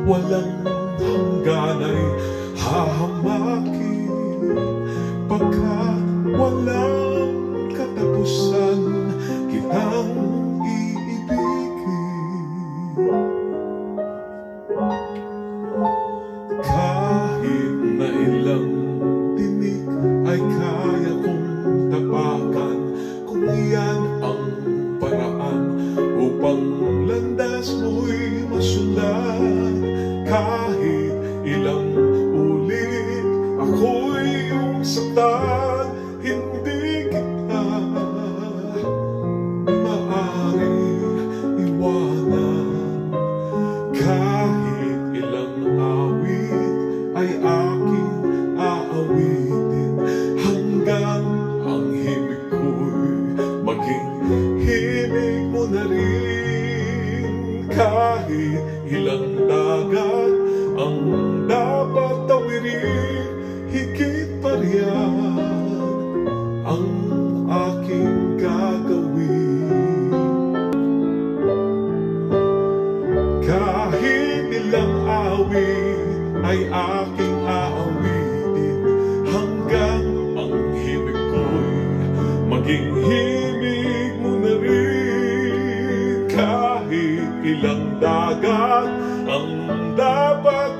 walang hanggan ay hahamakin, pagkat walang katapusan kitang iibigin. Kahit na ilang tinik ay kaya kong tapakan, kung iyan ang paraan upang landas mo'y masundan. Kahit ilang ulit ako'y iyong saktan, hindi kita maaaring iwanan. Kahit ilang awit ay aking aawitin, hanggang ang himig ko'y maging himig mo na rin. Kahit ilang dagat ang dapat tawirin, higit pa riyan ang aking gagawin. Kahit ilang awit ay aking aawitin, hanggang ang himig ko'y maging himig mo na rin. Kahit ilang dagat ang dapat